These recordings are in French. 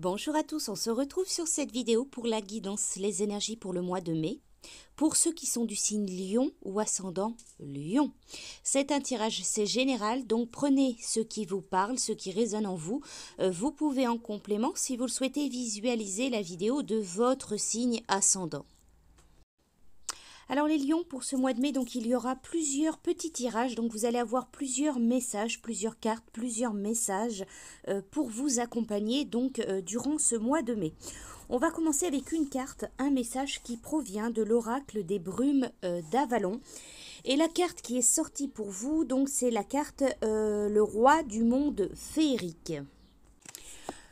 Bonjour à tous, on se retrouve sur cette vidéo pour la guidance les énergies pour le mois de mai. Pour ceux qui sont du signe Lion ou ascendant Lion. C'est un tirage, c'est général, donc prenez ce qui vous parle, ce qui résonne en vous. Vous pouvez en complément, si vous le souhaitez, visualiser la vidéo de votre signe ascendant. Alors les lions, pour ce mois de mai, donc il y aura plusieurs petits tirages, donc vous allez avoir plusieurs messages, plusieurs cartes, plusieurs messages pour vous accompagner donc durant ce mois de mai. On va commencer avec une carte, un message qui provient de l'oracle des brumes d'Avalon. Et la carte qui est sortie pour vous, donc c'est la carte le roi du monde féerique.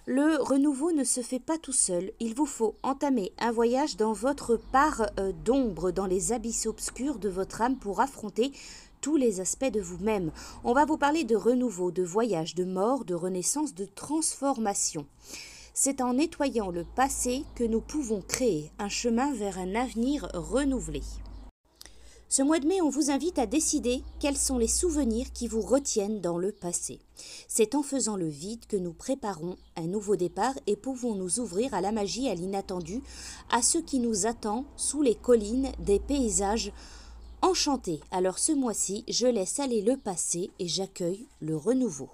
Le renouveau ne se fait pas tout seul. Il vous faut entamer un voyage dans votre part d'ombre, dans les abysses obscurs de votre âme pour affronter tous les aspects de vous-même. On va vous parler de renouveau, de voyage, de mort, de renaissance, de transformation. C'est en nettoyant le passé que nous pouvons créer un chemin vers un avenir renouvelé. Ce mois de mai, on vous invite à décider quels sont les souvenirs qui vous retiennent dans le passé. C'est en faisant le vide que nous préparons un nouveau départ et pouvons nous ouvrir à la magie, à l'inattendu, à ce qui nous attend sous les collines des paysages enchantés. Alors ce mois-ci, je laisse aller le passé et j'accueille le renouveau.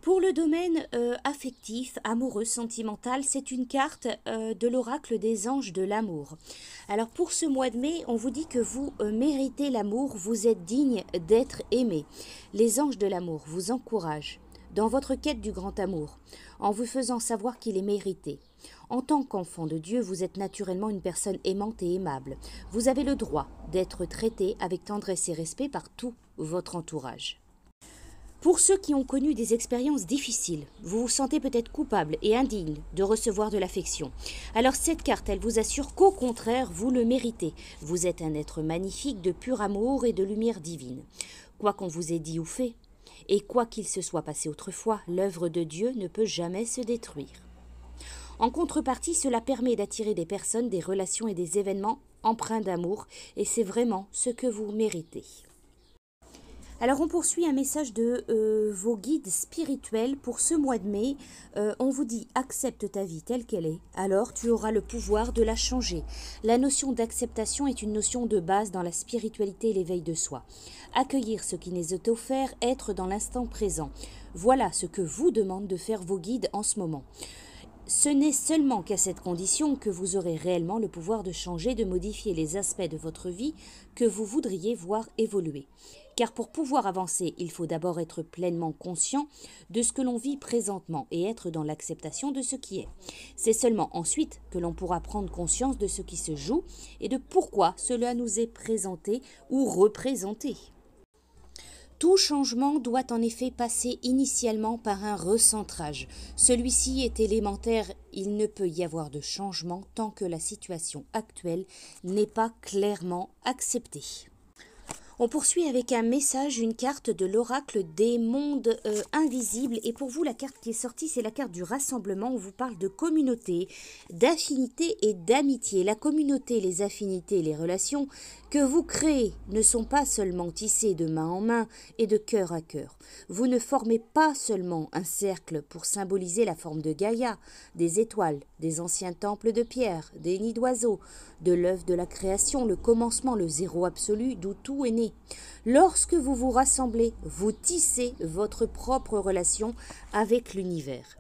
Pour le domaine affectif, amoureux, sentimental, c'est une carte de l'oracle des anges de l'amour. Alors pour ce mois de mai, on vous dit que vous méritez l'amour, vous êtes digne d'être aimé. Les anges de l'amour vous encouragent dans votre quête du grand amour, en vous faisant savoir qu'il est mérité. En tant qu'enfant de Dieu, vous êtes naturellement une personne aimante et aimable. Vous avez le droit d'être traité avec tendresse et respect par tout votre entourage. Pour ceux qui ont connu des expériences difficiles, vous vous sentez peut-être coupable et indigne de recevoir de l'affection. Alors cette carte, elle vous assure qu'au contraire, vous le méritez. Vous êtes un être magnifique de pur amour et de lumière divine. Quoi qu'on vous ait dit ou fait, et quoi qu'il se soit passé autrefois, l'œuvre de Dieu ne peut jamais se détruire. En contrepartie, cela permet d'attirer des personnes, des relations et des événements empreints d'amour, et c'est vraiment ce que vous méritez. Alors on poursuit un message de vos guides spirituels pour ce mois de mai. On vous dit accepte ta vie telle qu'elle est, alors tu auras le pouvoir de la changer. La notion d'acceptation est une notion de base dans la spiritualité et l'éveil de soi. Accueillir ce qui nous est offert, être dans l'instant présent. Voilà ce que vous demandent de faire vos guides en ce moment. Ce n'est seulement qu'à cette condition que vous aurez réellement le pouvoir de changer, de modifier les aspects de votre vie que vous voudriez voir évoluer. Car pour pouvoir avancer, il faut d'abord être pleinement conscient de ce que l'on vit présentement et être dans l'acceptation de ce qui est. C'est seulement ensuite que l'on pourra prendre conscience de ce qui se joue et de pourquoi cela nous est présenté ou représenté. Tout changement doit en effet passer initialement par un recentrage. Celui-ci est élémentaire, il ne peut y avoir de changement tant que la situation actuelle n'est pas clairement acceptée. On poursuit avec un message, une carte de l'oracle des mondes invisibles. Et pour vous, la carte qui est sortie, c'est la carte du rassemblement. On vous parle de communauté, d'affinité et d'amitié. La communauté, les affinités, les relations que vous créez ne sont pas seulement tissées de main en main et de cœur à cœur. Vous ne formez pas seulement un cercle pour symboliser la forme de Gaïa, des étoiles, des anciens temples de pierre, des nids d'oiseaux, de l'œuvre de la création, le commencement, le zéro absolu d'où tout est né. Lorsque vous vous rassemblez, vous tissez votre propre relation avec l'univers.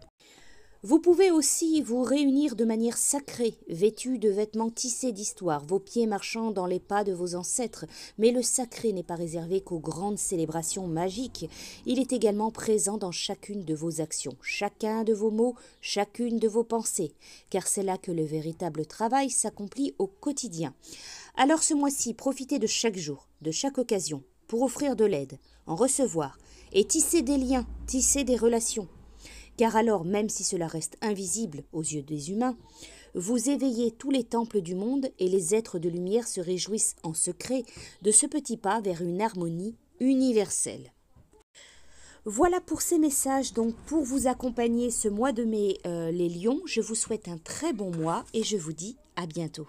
Vous pouvez aussi vous réunir de manière sacrée, vêtus de vêtements tissés d'histoire, vos pieds marchant dans les pas de vos ancêtres. Mais le sacré n'est pas réservé qu'aux grandes célébrations magiques. Il est également présent dans chacune de vos actions, chacun de vos mots, chacune de vos pensées. Car c'est là que le véritable travail s'accomplit au quotidien. Alors ce mois-ci, profitez de chaque jour, de chaque occasion, pour offrir de l'aide, en recevoir et tisser des liens, tisser des relations. Car alors, même si cela reste invisible aux yeux des humains, vous éveillez tous les temples du monde et les êtres de lumière se réjouissent en secret de ce petit pas vers une harmonie universelle. Voilà pour ces messages, donc pour vous accompagner ce mois de mai, les lions. Je vous souhaite un très bon mois et je vous dis à bientôt.